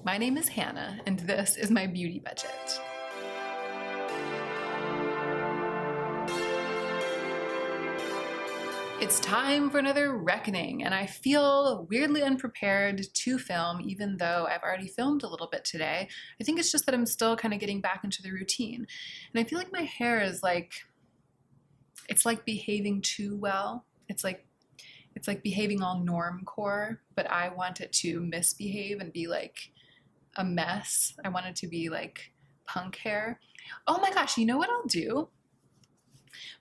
My name is Hannah, and this is my beauty budget. It's time for another reckoning, and I feel weirdly unprepared to film, even though I've already filmed a little bit today. I think it's just that I'm still kind of getting back into the routine. And I feel like my hair is it's like behaving too well. It's like behaving all normcore, but I want it to misbehave and be like a mess. I want it to be like punk hair. Oh my gosh, you know what I'll do?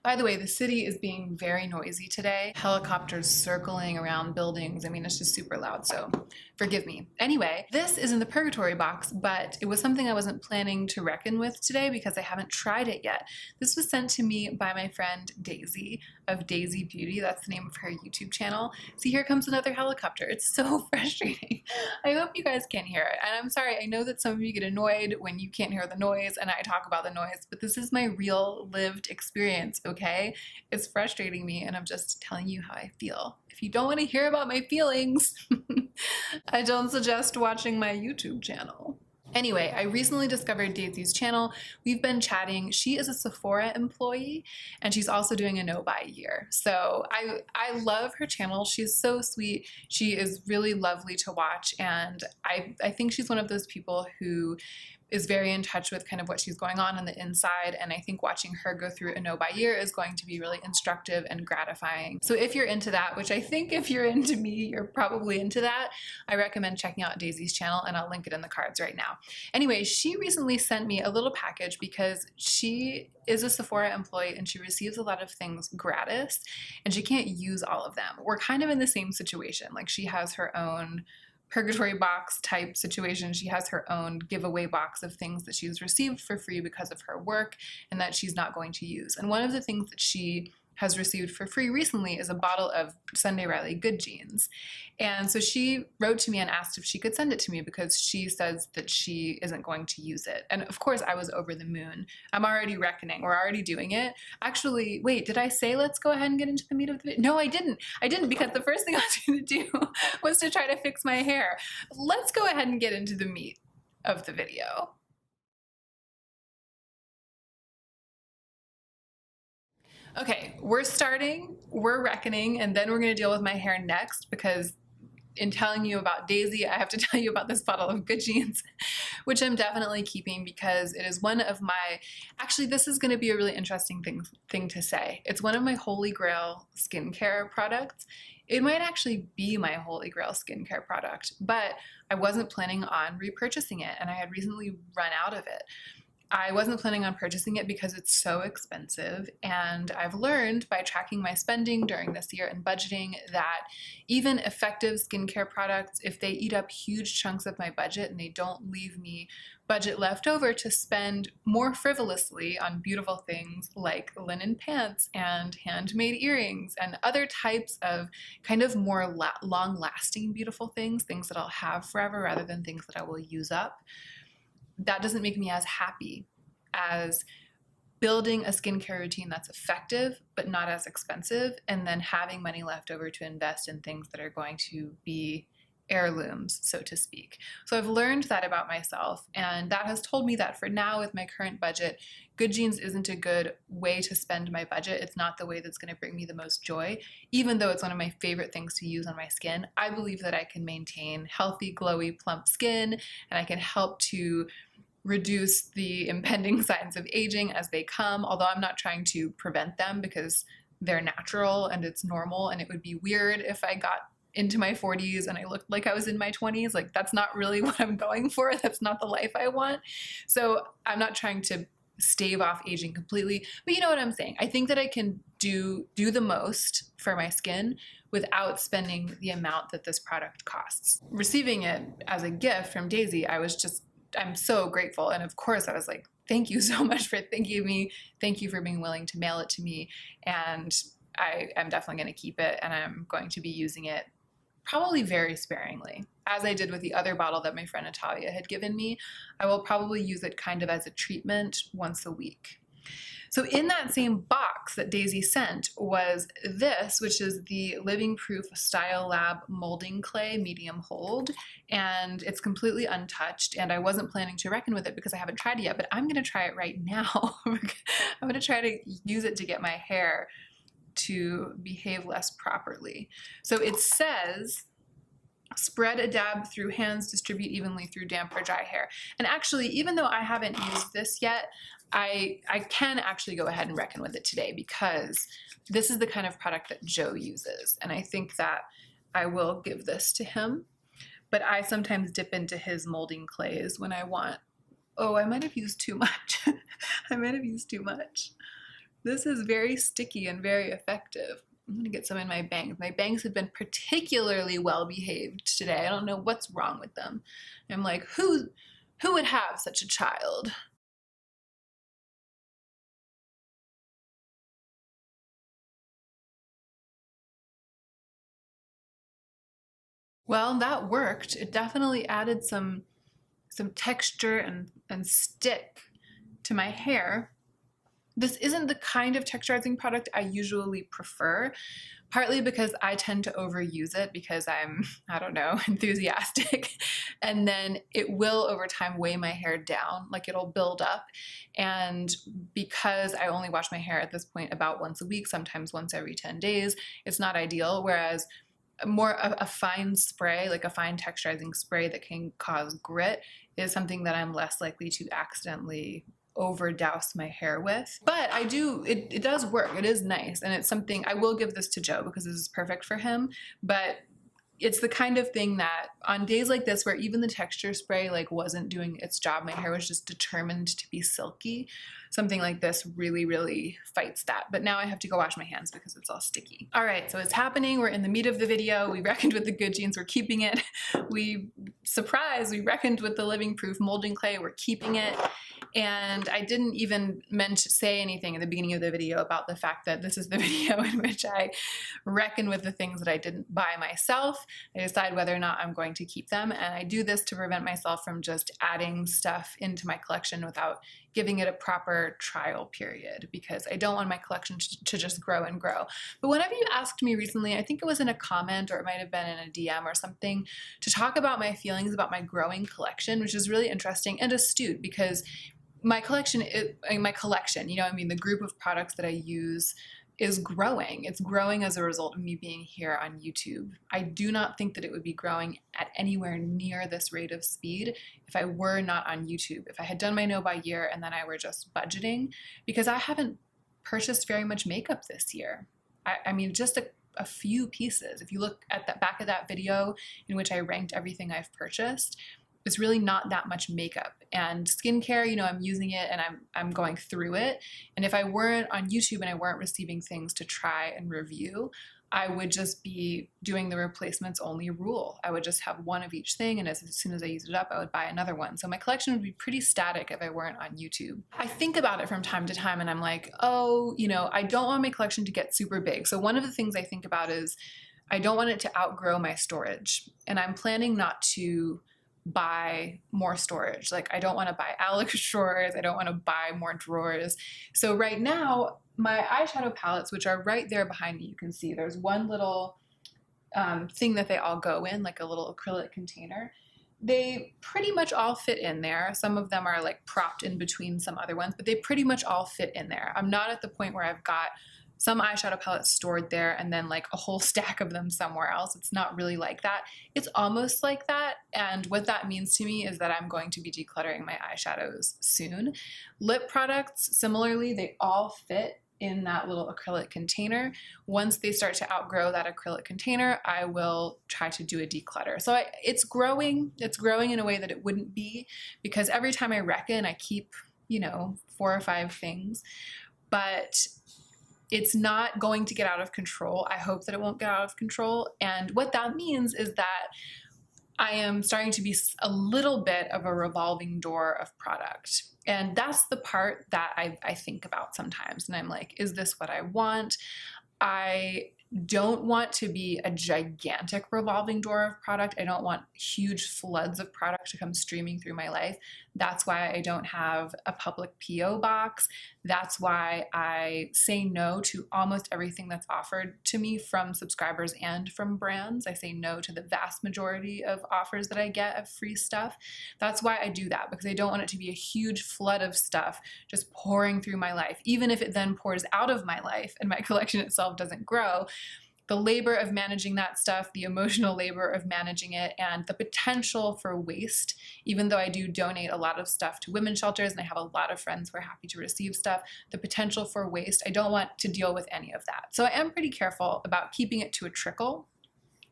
By the way, the city is being very noisy today. Helicopters circling around buildings. I mean, it's just super loud, so forgive me. Anyway, this is in the purgatory box, but it was something I wasn't planning to reckon with today because I haven't tried it yet. This was sent to me by my friend Daisy of Daisy Beauty. That's the name of her YouTube channel. See, here comes another helicopter. It's so frustrating. I hope you guys can't hear it. And I'm sorry, I know that some of you get annoyed when you can't hear the noise and I talk about the noise, but this is my real lived experience, okay? It's frustrating me and I'm just telling you how I feel. If you don't want to hear about my feelings, I don't suggest watching my YouTube channel. Anyway, I recently discovered Daisy's channel. We've been chatting. She is a Sephora employee and she's also doing a no-buy year. So I love her channel. She's so sweet. She is really lovely to watch, and I think she's one of those people who is very in touch with kind of what she's going on the inside, and I think watching her go through a no-buy year is going to be really instructive and gratifying. So if you're into that, which I think if you're into me, you're probably into that, I recommend checking out Daisy's channel, and I'll link it in the cards right now. Anyway, she recently sent me a little package because she is a Sephora employee and she receives a lot of things gratis and she can't use all of them. We're kind of in the same situation. Like, she has her own purgatory box type situation. She has her own giveaway box of things that she's received for free because of her work and that she's not going to use. And one of the things that she has received for free recently is a bottle of Sunday Riley Good Jeans. And so she wrote to me and asked if she could send it to me because she says that she isn't going to use it. And of course I was over the moon. I'm already reckoning. We're already doing it. Actually, wait, did I say let's go ahead and get into the meat of the video? No, I didn't. I didn't, because the first thing I was going to do was to try to fix my hair. Let's go ahead and get into the meat of the video. Okay, we're reckoning, and then we're gonna deal with my hair next, because in telling you about Daisy, I have to tell you about this bottle of Good Jeans, which I'm definitely keeping because it is one of my, actually this is gonna be a really interesting thing to say. It's one of my holy grail skincare products. It might actually be my holy grail skincare product, but I wasn't planning on repurchasing it, and I had recently run out of it. I wasn't planning on purchasing it because it's so expensive, and I've learned by tracking my spending during this year and budgeting that even effective skincare products, if they eat up huge chunks of my budget and they don't leave me budget left over to spend more frivolously on beautiful things like linen pants and handmade earrings and other types of kind of more long-lasting beautiful things that I'll have forever rather than things that I will use up, that doesn't make me as happy as building a skincare routine that's effective but not as expensive, and then having money left over to invest in things that are going to be heirlooms, so to speak. So I've learned that about myself, and that has told me that for now, with my current budget, Good Jeans isn't a good way to spend my budget. It's not the way that's going to bring me the most joy, even though it's one of my favorite things to use on my skin. I believe that I can maintain healthy, glowy, plump skin, and I can help to reduce the impending signs of aging as they come, although I'm not trying to prevent them because they're natural and it's normal, and it would be weird if I got into my 40s and I looked like I was in my 20s. Like, that's not really what I'm going for. That's not the life I want. So I'm not trying to stave off aging completely, but you know what I'm saying. I think that I can do the most for my skin without spending the amount that this product costs. Receiving it as a gift from Daisy, I'm so grateful. And of course I was like, thank you so much for thinking of me. Thank you for being willing to mail it to me. And I am definitely going to keep it, and I'm going to be using it probably very sparingly. As I did with the other bottle that my friend Natalia had given me, I will probably use it kind of as a treatment once a week. So in that same box that Daisy sent was this, which is the Living Proof Style Lab molding clay medium hold, and it's completely untouched, and I wasn't planning to reckon with it because I haven't tried it yet, but I'm gonna try it right now. I'm gonna try to use it to get my hair to behave less properly. So it says, spread a dab through hands, distribute evenly through damp or dry hair. And actually, even though I haven't used this yet, I can actually go ahead and reckon with it today because this is the kind of product that Joe uses. And I think that I will give this to him. But I sometimes dip into his molding clays when I want, oh, I might have used too much. I might have used too much. This is very sticky and very effective. I'm gonna get some in my bangs. My bangs have been particularly well behaved today. I don't know what's wrong with them. I'm like, who would have such a child? Well, that worked. It definitely added some texture and stick to my hair. This isn't the kind of texturizing product I usually prefer, partly because I tend to overuse it because I'm, I don't know, enthusiastic. And then it will over time weigh my hair down, like it'll build up. And because I only wash my hair at this point about once a week, sometimes once every 10 days, it's not ideal. Whereas more a fine spray, like a fine texturizing spray that can cause grit, is something that I'm less likely to accidentally over douse my hair with. But I do, it does work. It is nice. And it's something, I will give this to Joe because this is perfect for him. But it's the kind of thing that on days like this where even the texture spray like wasn't doing its job, my hair was just determined to be silky, something like this really, really fights that. But now I have to go wash my hands because it's all sticky. All right, so it's happening. We're in the meat of the video. We reckoned with the good genes. We're keeping it. We reckoned with the Living Proof molding clay. We're keeping it. And I didn't even say anything at the beginning of the video about the fact that this is the video in which I reckon with the things that I didn't buy myself. I decide whether or not I'm going to keep them. And I do this to prevent myself from just adding stuff into my collection without giving it a proper trial period, because I don't want my collection to just grow and grow. But whenever you asked me recently, I think it was in a comment or it might have been in a DM or something, to talk about my feelings about my growing collection, which is really interesting and astute because my collection, the group of products that I use is growing. It's growing as a result of me being here on YouTube. I do not think that it would be growing at anywhere near this rate of speed if I were not on YouTube. If I had done my no by year and then I were just budgeting, because I haven't purchased very much makeup this year. I mean, just a few pieces. If you look at the back of that video in which I ranked everything I've purchased, it's really not that much makeup. And skincare, I'm using it and I'm going through it. And if I weren't on YouTube and I weren't receiving things to try and review, I would just be doing the replacements only rule. I would just have one of each thing, and as soon as I used it up, I would buy another one. So my collection would be pretty static if I weren't on YouTube. I think about it from time to time and I'm like, oh, I don't want my collection to get super big. So one of the things I think about is I don't want it to outgrow my storage. And I'm planning not to buy more storage. Like I don't want to buy Alex drawers. I don't want to buy more drawers. So right now, my eyeshadow palettes, which are right there behind me, you can see there's one little thing that they all go in, like a little acrylic container. They pretty much all fit in there. Some of them are like propped in between some other ones, but they pretty much all fit in there. I'm not at the point where I've got some eyeshadow palettes stored there and then like a whole stack of them somewhere else. It's not really like that. It's almost like that. And what that means to me is that I'm going to be decluttering my eyeshadows soon. Lip products, similarly, they all fit in that little acrylic container. Once they start to outgrow that acrylic container, I will try to do a declutter. So it's growing in a way that it wouldn't be, because every time I reckon, I keep, 4 or 5 things, but it's not going to get out of control. I hope that it won't get out of control. And what that means is that I am starting to be a little bit of a revolving door of product. And that's the part that I think about sometimes. And I'm like, is this what I want? I don't want to be a gigantic revolving door of product. I don't want huge floods of product to come streaming through my life. That's why I don't have a public PO box. That's why I say no to almost everything that's offered to me from subscribers and from brands. I say no to the vast majority of offers that I get of free stuff. That's why I do that, because I don't want it to be a huge flood of stuff just pouring through my life. Even if it then pours out of my life and my collection itself doesn't grow, the labor of managing that stuff, the emotional labor of managing it, and the potential for waste, even though I do donate a lot of stuff to women's shelters and I have a lot of friends who are happy to receive stuff, the potential for waste, I don't want to deal with any of that. So I am pretty careful about keeping it to a trickle.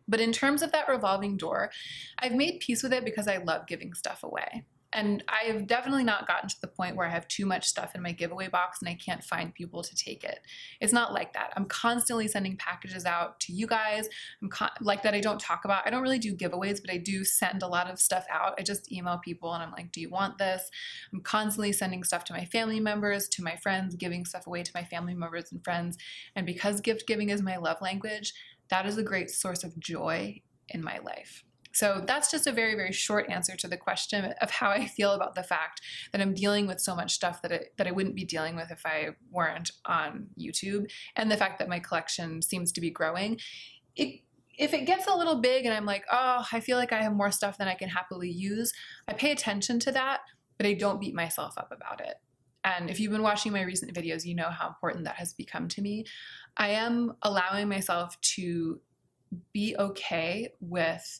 But in terms of that revolving door, I've made peace with it because I love giving stuff away. And I have definitely not gotten to the point where I have too much stuff in my giveaway box and I can't find people to take it. It's not like that. I'm constantly sending packages out to you guys. Like that I don't talk about. I don't really do giveaways, but I do send a lot of stuff out. I just email people and I'm like, do you want this? I'm constantly sending stuff to my family members, to my friends, giving stuff away to my family members and friends. And because gift giving is my love language, that is a great source of joy in my life. So that's just a very, very short answer to the question of how I feel about the fact that I'm dealing with so much stuff that I wouldn't be dealing with if I weren't on YouTube, and the fact that my collection seems to be growing. If it gets a little big and I'm like, oh, I feel like I have more stuff than I can happily use, I pay attention to that, but I don't beat myself up about it. And if you've been watching my recent videos, you know how important that has become to me. I am allowing myself to be okay with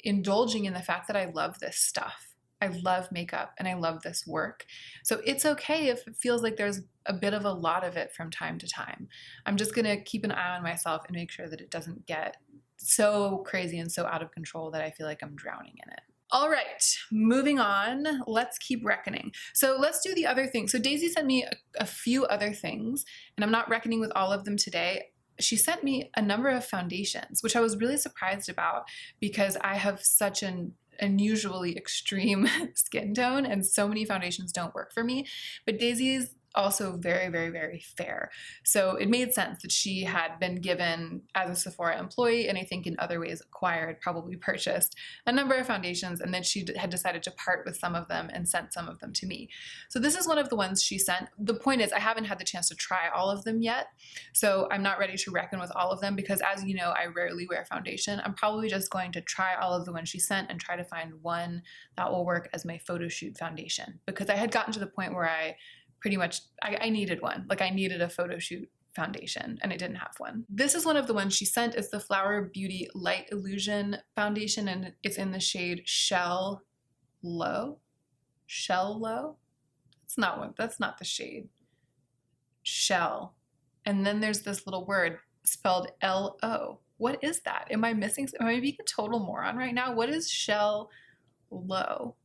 indulging in the fact that I love this stuff. I love makeup and I love this work. So it's okay if it feels like there's a bit of a lot of it from time to time. I'm just gonna keep an eye on myself and make sure that it doesn't get so crazy and so out of control that I feel like I'm drowning in it. All right, moving on, let's keep reckoning. So let's do the other things. So Daisy sent me a few other things, and I'm not reckoning with all of them today. She sent me a number of foundations, which I was really surprised about because I have such an unusually extreme skin tone and so many foundations don't work for me. But Daisy's also very, very, very fair. So it made sense that she had been given, as a Sephora employee, and I think in other ways acquired, probably purchased, a number of foundations, and then she had decided to part with some of them and sent some of them to me. So this is one of the ones she sent. The point is I haven't had the chance to try all of them yet, so I'm not ready to reckon with all of them because, as you know, I rarely wear foundation. I'm probably just going to try all of the ones she sent and try to find one that will work as my photo shoot foundation, because I had gotten to the point where I pretty much, I needed one. Like I needed a photo shoot foundation and I didn't have one. This is one of the ones she sent. It's the Flower Beauty Light Illusion foundation and it's in the shade Shell Low. Shell Low? That's not the shade. Shell. And then there's this little word spelled L-O. What is that? Am I missing? Am I being a total moron right now? What is Shell Low?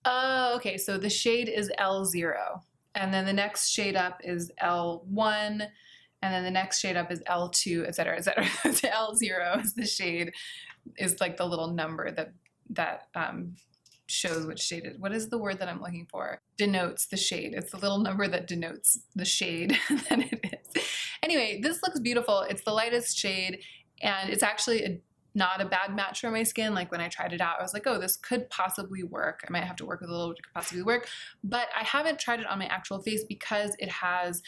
Oh, okay, so the shade is L0, and then the next shade up is L1, and then the next shade up is L2, et cetera, et cetera. So L0 is the shade, is like the little number that shows which shade it. What is the word that I'm looking for? Denotes the shade. It's the little number that denotes the shade that it is. Anyway, this looks beautiful. It's the lightest shade, and it's actually not a bad match for my skin. Like when I tried it out, I was like, oh, this could possibly work. I might have to work with a little, it could possibly work. But I haven't tried it on my actual face because it has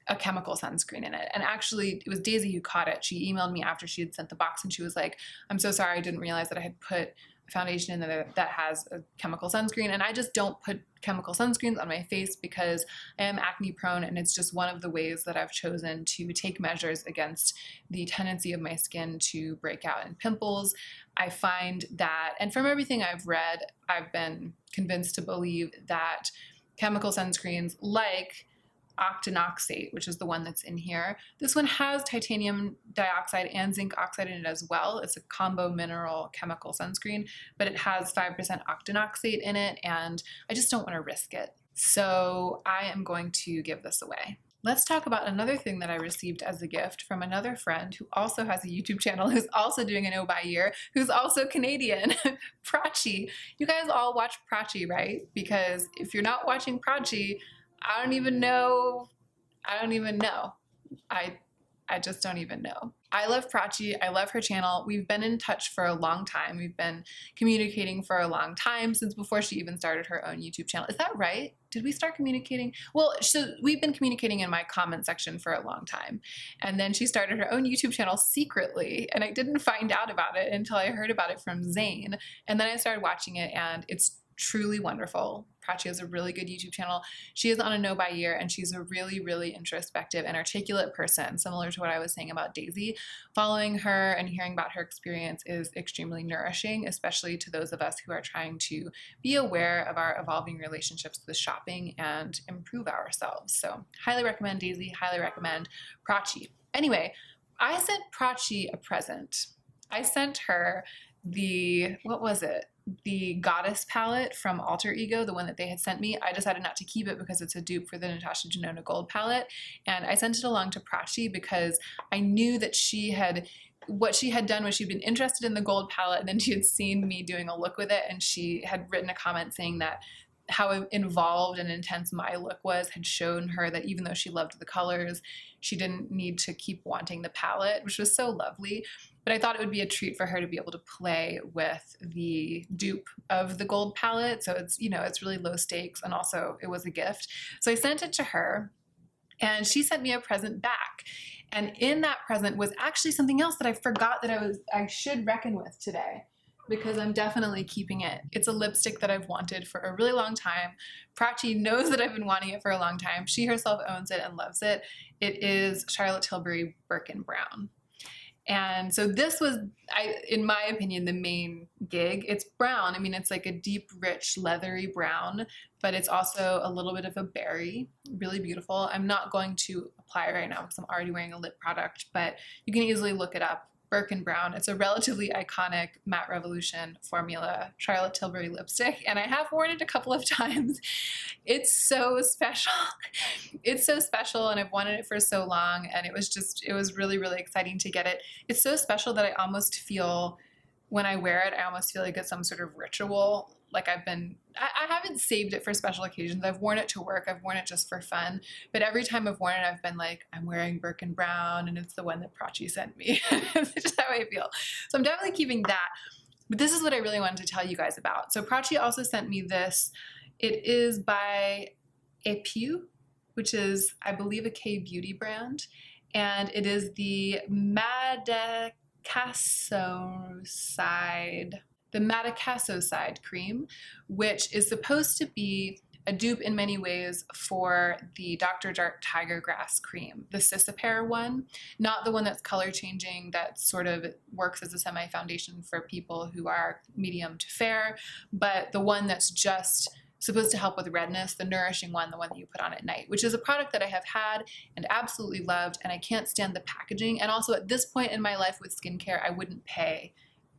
a chemical sunscreen in it. And actually, it was Daisy who caught it. She emailed me after she had sent the box and she was like, I'm so sorry, I didn't realize that I had put a foundation in there that has a chemical sunscreen. And I just don't put chemical sunscreens on my face because I am acne prone, and it's just one of the ways that I've chosen to take measures against the tendency of my skin to break out in pimples. I find that, and from everything I've read, I've been convinced to believe that chemical sunscreens like octinoxate, which is the one that's in here. This one has titanium dioxide and zinc oxide in it as well. It's a combo mineral chemical sunscreen, but it has 5% octinoxate in it, and I just don't want to risk it. So I am going to give this away. Let's talk about another thing that I received as a gift from another friend who also has a YouTube channel, who's also doing an O by year, who's also Canadian, Prachi. You guys all watch Prachi, right? Because if you're not watching Prachi, I don't even know. I don't even know. I I just don't even know. I love Prachi. I love her channel. We've been in touch for a long time. We've been communicating for a long time, since before she even started her own YouTube channel. Is that right? Did we start communicating? Well, so we've been communicating in my comment section for a long time. And then she started her own YouTube channel secretly, and I didn't find out about it until I heard about it from Zane. And then I started watching it, and it's truly wonderful. Prachi has a really good YouTube channel. She is on a no by year, and she's a really, really introspective and articulate person, similar to what I was saying about Daisy. Following her and hearing about her experience is extremely nourishing, especially to those of us who are trying to be aware of our evolving relationships with shopping and improve ourselves. So highly recommend Daisy, highly recommend Prachi. Anyway, I sent Prachi a present. I sent her what was it? The Goddess palette from Alter Ego, the one that they had sent me. I decided not to keep it because it's a dupe for the Natasha Denona Gold palette. And I sent it along to Prachi because I knew that what she had done was she'd been interested in the gold palette, and then she had seen me doing a look with it, and she had written a comment saying that how involved and intense my look had shown her that even though she loved the colors, she didn't need to keep wanting the palette, which was so lovely. But I thought it would be a treat for her to be able to play with the dupe of the gold palette. So it's, it's really low stakes, and also it was a gift. So I sent it to her, and she sent me a present back. And in that present was actually something else that I forgot that I should reckon with today, because I'm definitely keeping it. It's a lipstick that I've wanted for a really long time. Prachi knows that I've been wanting it for a long time. She herself owns it and loves it. It is Charlotte Tilbury Birkin Brown. And so this was, in my opinion, the main gig. It's brown. I mean, it's like a deep, rich, leathery brown, but it's also a little bit of a berry. Really beautiful. I'm not going to apply it right now because I'm already wearing a lip product, but you can easily look it up. Birkin Brown. It's a relatively iconic Matte Revolution formula Charlotte Tilbury lipstick, and I have worn it a couple of times. It's so special. It's so special, and I've wanted it for so long, and it was really, really exciting to get it. It's so special that I almost feel, when I wear it, I almost feel like it's some sort of ritual. Like I haven't saved it for special occasions. I've worn it to work. I've worn it just for fun. But every time I've worn it, I've been like, I'm wearing Birkin Brown, and it's the one that Prachi sent me. It's just how I feel. So I'm definitely keeping that. But this is what I really wanted to tell you guys about. So Prachi also sent me this. It is by Epiu, which is, I believe, a K-beauty brand. And it is the Madagasoside cream, which is supposed to be a dupe in many ways for the Dr. Jart Tiger Grass cream, the Cisapair one, not the one that's color changing, that sort of works as a semi-foundation for people who are medium to fair, but the one that's just supposed to help with redness, the nourishing one, the one that you put on at night, which is a product that I have had and absolutely loved, and I can't stand the packaging. And also at this point in my life with skincare, I wouldn't pay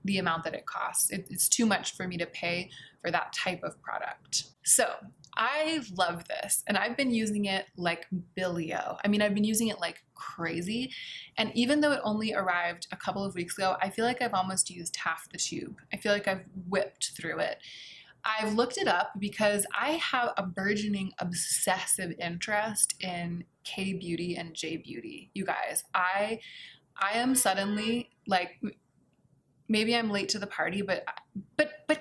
the amount that it costs. It's too much for me to pay for that type of product. So I love this, and I've been using it like Billio. I mean, I've been using it like crazy. And even though it only arrived a couple of weeks ago, I feel like I've almost used half the tube. I feel like I've whipped through it. I've looked it up because I have a burgeoning obsessive interest in K-beauty and J-beauty. You guys, I am suddenly like, maybe I'm late to the party, but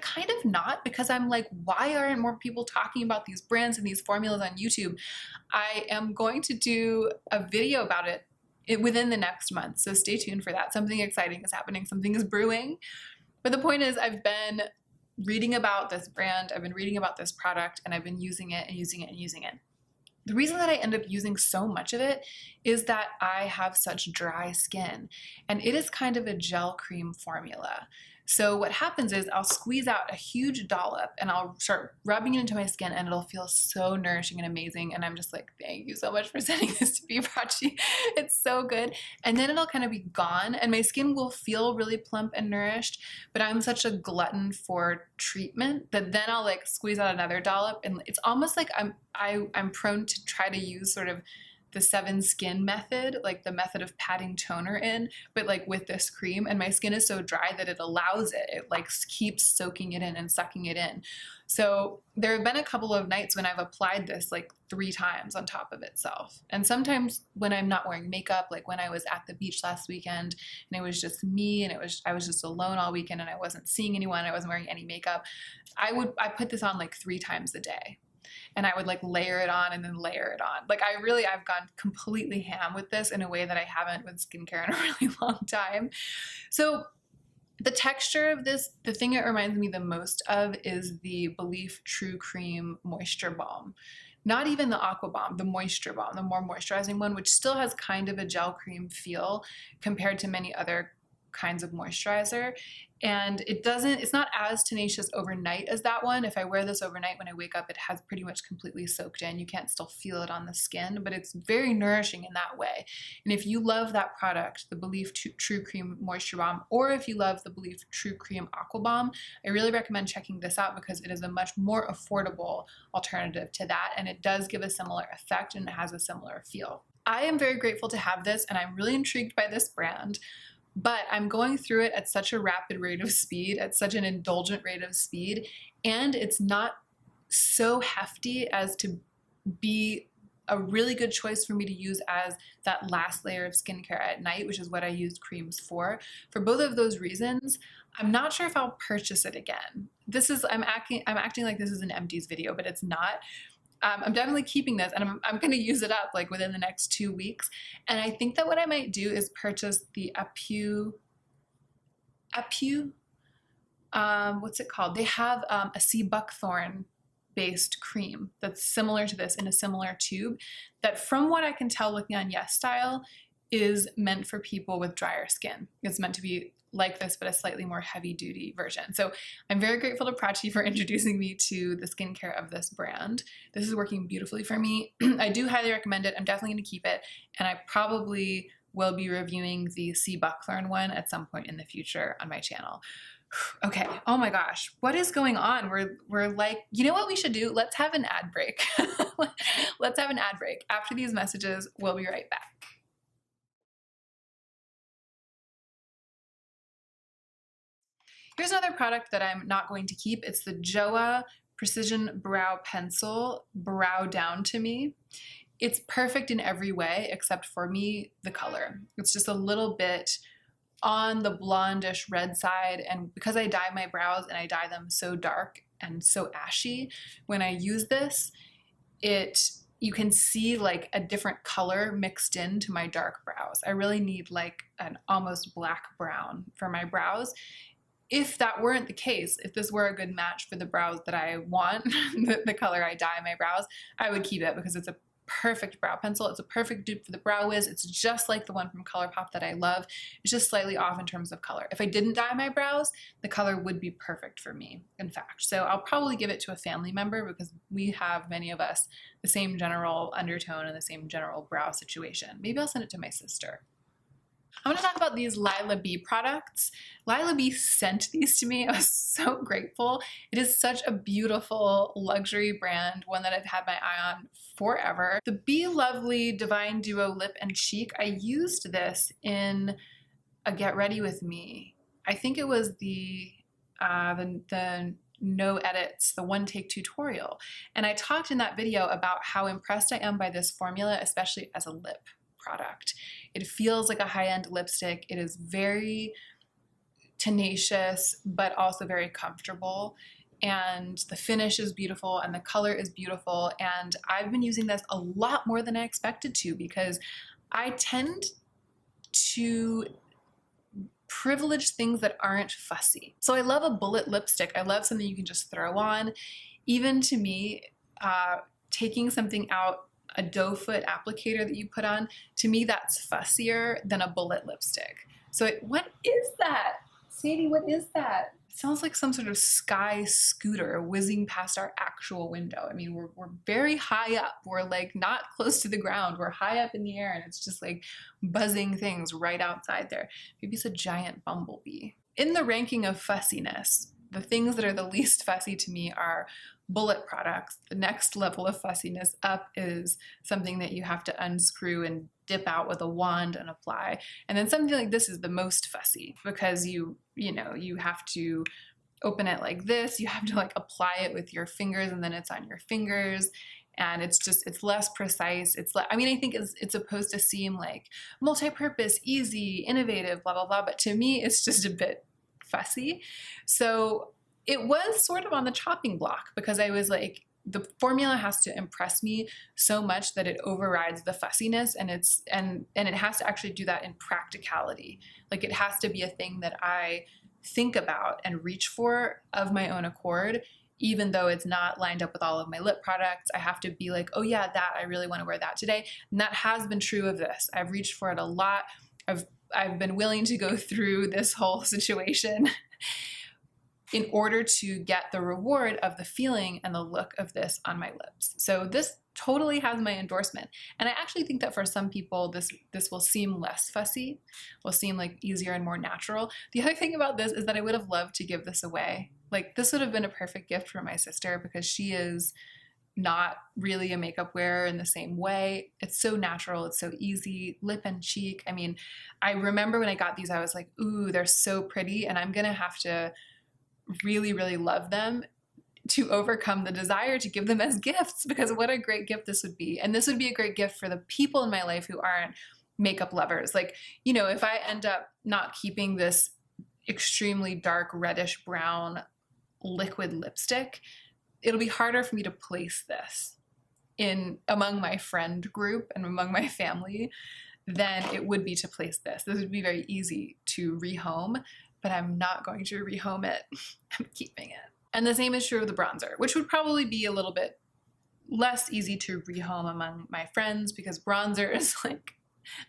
kind of not, because I'm like, why aren't more people talking about these brands and these formulas on YouTube? I am going to do a video about it within the next month, so stay tuned for that. Something exciting is happening. Something is brewing. But the point is, I've been reading about this brand, I've been reading about this product, and I've been using it and using it and using it. The reason that I end up using so much of it is that I have such dry skin, and it is kind of a gel cream formula. So what happens is I'll squeeze out a huge dollop and I'll start rubbing it into my skin, and it'll feel so nourishing and amazing. And I'm just like, thank you so much for sending this to me, Prachi. It's so good. And then it'll kind of be gone, and my skin will feel really plump and nourished, but I'm such a glutton for treatment that then I'll like squeeze out another dollop, and it's almost like I'm prone to try to use sort of the 7 skin method, like the method of patting toner in, but like with this cream, and my skin is so dry that it allows it. It like keeps soaking it in and sucking it in. So there have been a couple of nights when I've applied this like 3 times on top of itself. And sometimes when I'm not wearing makeup, like when I was at the beach last weekend and it was just me and I was just alone all weekend and I wasn't seeing anyone, I wasn't wearing any makeup, I put this on like 3 times a day. And I would like layer it on and then layer it on. Like I've gone completely ham with this in a way that I haven't with skincare in a really long time. So the texture of this, the thing it reminds me the most of is the Belief True Cream Moisture Balm. Not even the Aqua Balm, the Moisture Balm, the more moisturizing one, which still has kind of a gel cream feel compared to many other kinds of moisturizer. And it's not as tenacious overnight as that one. If I wear this overnight, when I wake up, it has pretty much completely soaked in. You can't still feel it on the skin, but it's very nourishing in that way. And if you love that product, the Belief True Cream Moisture Balm, or if you love the Belief True Cream Aqua Balm, I really recommend checking this out because it is a much more affordable alternative to that. And it does give a similar effect and it has a similar feel. I am very grateful to have this and I'm really intrigued by this brand. But I'm going through it at such a rapid rate of speed, at such an indulgent rate of speed, and it's not so hefty as to be a really good choice for me to use as that last layer of skincare at night, which is what I used creams for. For both of those reasons, I'm not sure if I'll purchase it again. I'm acting like this is an empties video, but it's not. I'm definitely keeping this and I'm going to use it up like within the next 2 weeks. And I think that what I might do is purchase the what's it called? They have a sea buckthorn based cream that's similar to this in a similar tube that, from what I can tell looking on Yes Style, is meant for people with drier skin. It's meant to be like this, but a slightly more heavy duty version. So I'm very grateful to Prachi for introducing me to the skincare of this brand. This is working beautifully for me. I do highly recommend it. I'm definitely going to keep it. And I probably will be reviewing the sea buckthorn one at some point in the future on my channel. Okay. Oh my gosh. What is going on? We're like, you know what we should do? Let's have an ad break. Let's have an ad break. After these messages, we'll be right back. Here's another product that I'm not going to keep. It's the JOA Precision Brow Pencil Brow Down to Me. It's perfect in every way except for me, the color. It's just a little bit on the blondish red side, and because I dye my brows and I dye them so dark and so ashy, when I use this, you can see like a different color mixed into my dark brows. I really need like an almost black brown for my brows. If that weren't the case, if this were a good match for the brows that I want, the color I dye my brows, I would keep it because it's a perfect brow pencil. It's a perfect dupe for the Brow Wiz. It's just like the one from ColourPop that I love. It's just slightly off in terms of color. If I didn't dye my brows, the color would be perfect for me, in fact. So I'll probably give it to a family member because we have, many of us, the same general undertone and the same general brow situation. Maybe I'll send it to my sister. I want to talk about these Lila B products. Lila B sent these to me. I was so grateful. It is such a beautiful luxury brand, one that I've had my eye on forever. The Be Lovely Divine Duo Lip and Cheek, I used this in a Get Ready With Me. I think it was the no edits, the one take tutorial. And I talked in that video about how impressed I am by this formula, especially as a lip product. It feels like a high-end lipstick. It is very tenacious, but also very comfortable. And the finish is beautiful and the color is beautiful. And I've been using this a lot more than I expected to because I tend to privilege things that aren't fussy. So I love a bullet lipstick. I love something you can just throw on. Even to me, taking something out, a doe foot applicator that you put on, to me that's fussier than a bullet lipstick. So what is that? Sadie, what is that? It sounds like some sort of sky scooter whizzing past our actual window. I mean, we're very high up. We're like not close to the ground. We're high up in the air and it's just like buzzing things right outside there. Maybe it's a giant bumblebee. In the ranking of fussiness, the things that are the least fussy to me are bullet products, the next level of fussiness up is something that you have to unscrew and dip out with a wand and apply. And then something like this is the most fussy because you have to open it like this, you have to like apply it with your fingers and then it's on your fingers. And it's less precise. I think it's supposed to seem like multi-purpose, easy, innovative, blah, blah, blah. But to me, it's just a bit fussy. So it was sort of on the chopping block because I was like, the formula has to impress me so much that it overrides the fussiness, and it has to actually do that in practicality. Like it has to be a thing that I think about and reach for of my own accord, even though it's not lined up with all of my lip products. I have to be like, oh yeah, that I really want to wear that today. And that has been true of this. I've reached for it a lot. I've been willing to go through this whole situation in order to get the reward of the feeling and the look of this on my lips. So this totally has my endorsement. And I actually think that for some people, this will seem less fussy, will seem like easier and more natural. The other thing about this is that I would have loved to give this away. Like this would have been a perfect gift for my sister because she is not really a makeup wearer in the same way. It's so natural. It's so easy. Lip and cheek. I mean, I remember when I got these, I was like, ooh, they're so pretty. And I'm going to have to really, really love them to overcome the desire to give them as gifts, because what a great gift this would be. And this would be a great gift for the people in my life who aren't makeup lovers. Like, if I end up not keeping this extremely dark reddish brown liquid lipstick, it'll be harder for me to place this among my friend group and among my family than it would be to place this. This would be very easy to rehome, but I'm not going to rehome it. I'm keeping it. And the same is true of the bronzer, which would probably be a little bit less easy to rehome among my friends because bronzer is like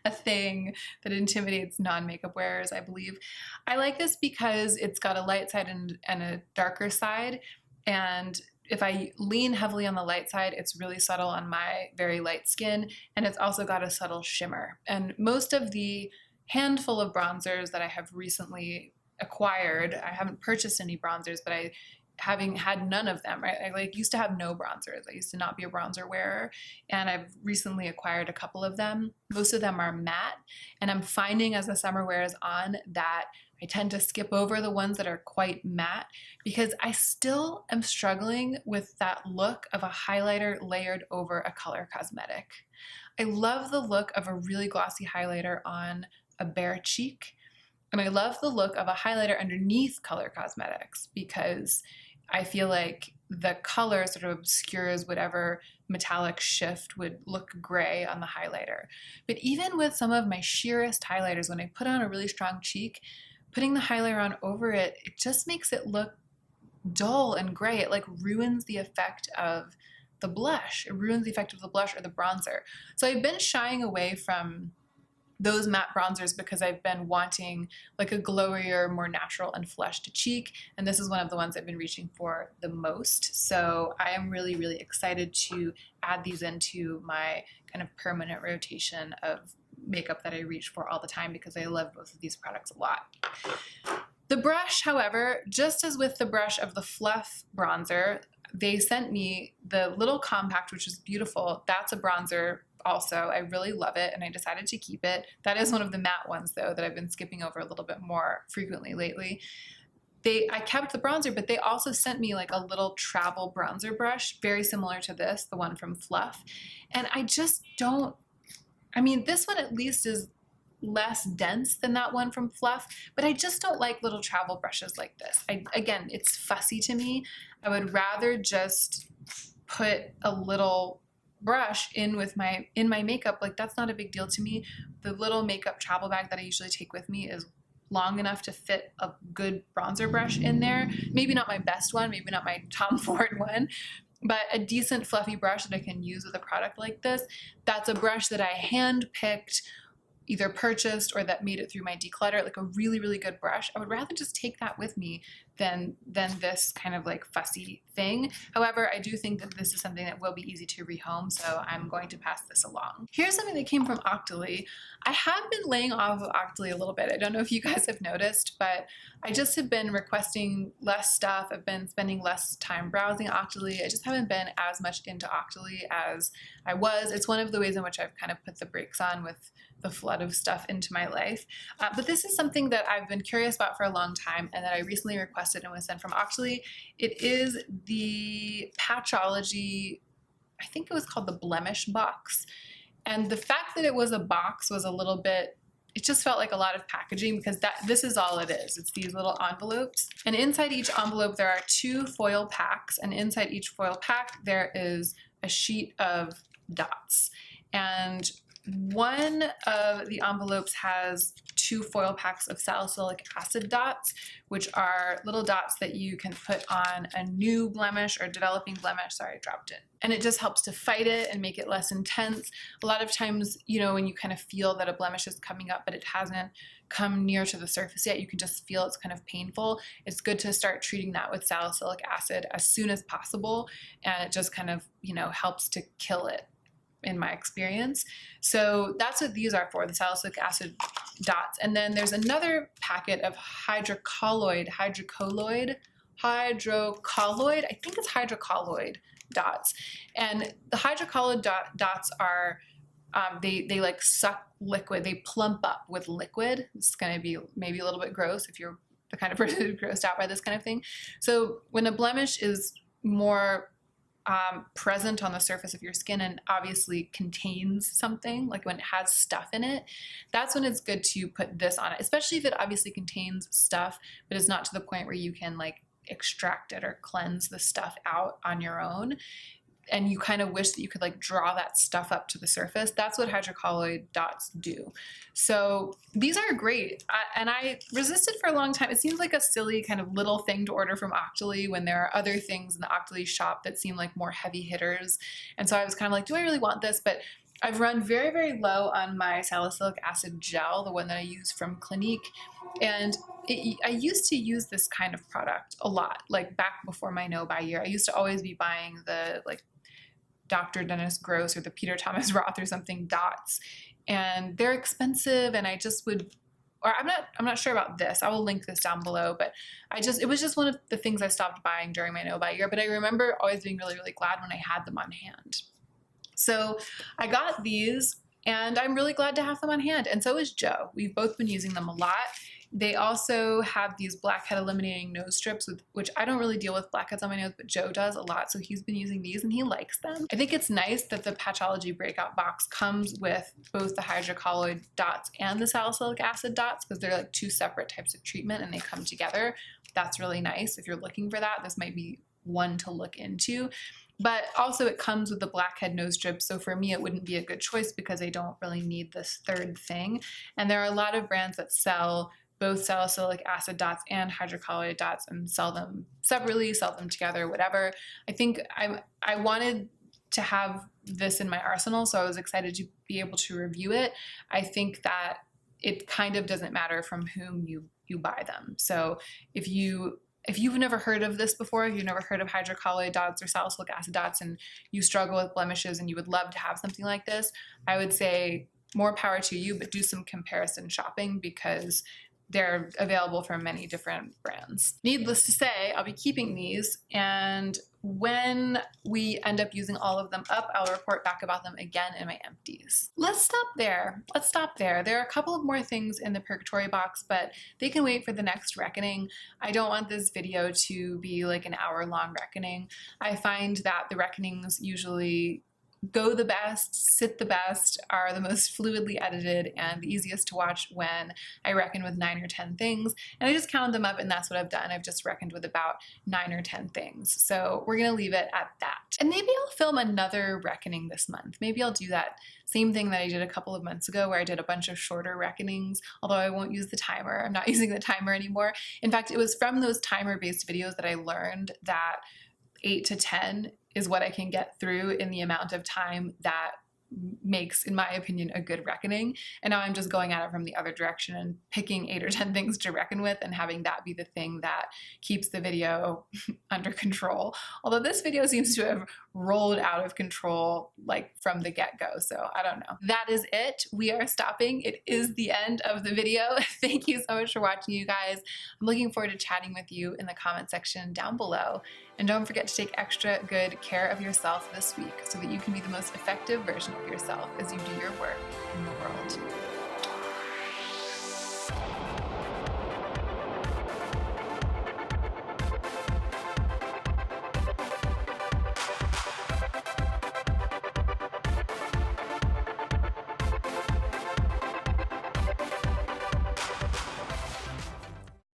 a thing that intimidates non-makeup wearers, I believe. I like this because it's got a light side and a darker side. And if I lean heavily on the light side, it's really subtle on my very light skin. And it's also got a subtle shimmer. And most of the handful of bronzers that I have recently acquired, I haven't purchased any bronzers, but having had none of them, right? I used to have no bronzers. I used to not be a bronzer wearer, and I've recently acquired a couple of them. Most of them are matte, and I'm finding as the summer wears on that I tend to skip over the ones that are quite matte because I still am struggling with that look of a highlighter layered over a color cosmetic. I love the look of a really glossy highlighter on a bare cheek, and I love the look of a highlighter underneath color cosmetics because I feel like the color sort of obscures whatever metallic shift would look gray on the highlighter. But even with some of my sheerest highlighters, when I put on a really strong cheek, putting the highlighter on over it, it just makes it look dull and gray. It like ruins the effect of the blush. It ruins the effect of the blush or the bronzer. So I've been shying away from those matte bronzers because I've been wanting like a glowier, more natural and flushed cheek. And this is one of the ones I've been reaching for the most. So I am really, really excited to add these into my kind of permanent rotation of makeup that I reach for all the time because I love both of these products a lot. The brush, however, just as with the brush of the Fluff bronzer, they sent me the little compact, which is beautiful. That's a bronzer also. I really love it and I decided to keep it. That is one of the matte ones though that I've been skipping over a little bit more frequently lately. I kept the bronzer, but they also sent me like a little travel bronzer brush, very similar to this, the one from Fluff. And I just don't, this one at least is less dense than that one from Fluff, but I just don't like little travel brushes like this. Again, it's fussy to me. I would rather just put a little brush in my makeup. Like that's not a big deal to me. The little makeup travel bag that I usually take with me is long enough to fit a good bronzer brush in there. Maybe not my best one, maybe not my Tom Ford one, but a decent fluffy brush that I can use with a product like this. That's a brush that I hand-picked either purchased or that made it through my declutter, like a really, really good brush, I would rather just take that with me than this kind of like fussy thing. However, I do think that this is something that will be easy to rehome, so I'm going to pass this along. Here's something that came from Octoly. I have been laying off of Octoly a little bit. I don't know if you guys have noticed, but I just have been requesting less stuff. I've been spending less time browsing Octoly. I just haven't been as much into Octoly as I was. It's one of the ways in which I've kind of put the brakes on with the flood of stuff into my life. But this is something that I've been curious about for a long time and that I recently requested and was sent from Octoly. It is the Patchology, I think it was called the Blemish box. And the fact that it was a box was a little bit, it just felt like a lot of packaging because this is all it is. It's these little envelopes. And inside each envelope, there are 2 foil packs. And inside each foil pack, there is a sheet of dots. And one of the envelopes has 2 foil packs of salicylic acid dots, which are little dots that you can put on a new blemish or developing blemish. Sorry, I dropped it. And it just helps to fight it and make it less intense. A lot of times, you know, when you kind of feel that a blemish is coming up, but it hasn't come near to the surface yet, you can just feel it's kind of painful. It's good to start treating that with salicylic acid as soon as possible. And it just kind of, you know, helps to kill it, in my experience. So that's what these are for, the salicylic acid dots. And then there's another packet of hydrocolloid, I think it's hydrocolloid dots. And the hydrocolloid dots are, they like suck liquid, they plump up with liquid. It's gonna be maybe a little bit gross if you're the kind of person who's grossed out by this kind of thing. So when a blemish is more present on the surface of your skin and obviously contains something, like when it has stuff in it, that's when it's good to put this on it, especially if it obviously contains stuff, but it's not to the point where you can like extract it or cleanse the stuff out on your own. And you kind of wish that you could like draw that stuff up to the surface. That's what hydrocolloid dots do. So these are great. And I resisted for a long time. It seems like a silly kind of little thing to order from Octoly when there are other things in the Octoly shop that seem like more heavy hitters. And so I was kind of like, do I really want this? But I've run very, very low on my salicylic acid gel, the one that I use from Clinique. And I used to use this kind of product a lot, like back before my no-buy year. I used to always be buying the like Dr. Dennis Gross or the Peter Thomas Roth or something dots, and they're expensive. And I just would, or I'm not sure about this. I will link this down below, but it was just one of the things I stopped buying during my no-buy year. But I remember always being really, really glad when I had them on hand. So I got these and I'm really glad to have them on hand. And so is Joe. We've both been using them a lot. They also have these blackhead eliminating nose strips, which I don't really deal with blackheads on my nose, but Joe does a lot. So he's been using these and he likes them. I think it's nice that the Patchology breakout box comes with both the hydrocolloid dots and the salicylic acid dots, because they're like 2 separate types of treatment and they come together. That's really nice. If you're looking for that, this might be one to look into. But also it comes with the blackhead nose strip. So for me, it wouldn't be a good choice because I don't really need this third thing. And there are a lot of brands that sell both salicylic acid dots and hydrocolloid dots and sell them separately, sell them together, whatever. I think I wanted to have this in my arsenal, so I was excited to be able to review it. I think that it kind of doesn't matter from whom you buy them. So if you've never heard of this before, if you've never heard of hydrocolloid dots or salicylic acid dots and you struggle with blemishes and you would love to have something like this, I would say more power to you, but do some comparison shopping because they're available from many different brands. Needless to say, I'll be keeping these, and when we end up using all of them up, I'll report back about them again in my empties. Let's stop there. There are a couple of more things in the purgatory box, but they can wait for the next reckoning. I don't want this video to be like an hour-long reckoning. I find that the reckonings usually go the best, sit the best, are the most fluidly edited, and the easiest to watch when I reckon with 9 or 10 things. And I just counted them up and that's what I've done. I've just reckoned with about 9 or 10 things. So we're gonna leave it at that. And maybe I'll film another reckoning this month. Maybe I'll do that same thing that I did a couple of months ago where I did a bunch of shorter reckonings, although I won't use the timer. I'm not using the timer anymore. In fact, it was from those timer-based videos that I learned that 8 to 10 is what I can get through in the amount of time that makes, in my opinion, a good reckoning. And now I'm just going at it from the other direction and picking 8 or 10 things to reckon with and having that be the thing that keeps the video under control. Although this video seems to have rolled out of control like from the get-go, so I don't know. That is it. We are stopping. It is the end of the video. Thank you so much for watching, you guys. I'm looking forward to chatting with you in the comment section down below. And don't forget to take extra good care of yourself this week so that you can be the most effective version of yourself as you do your work in the world.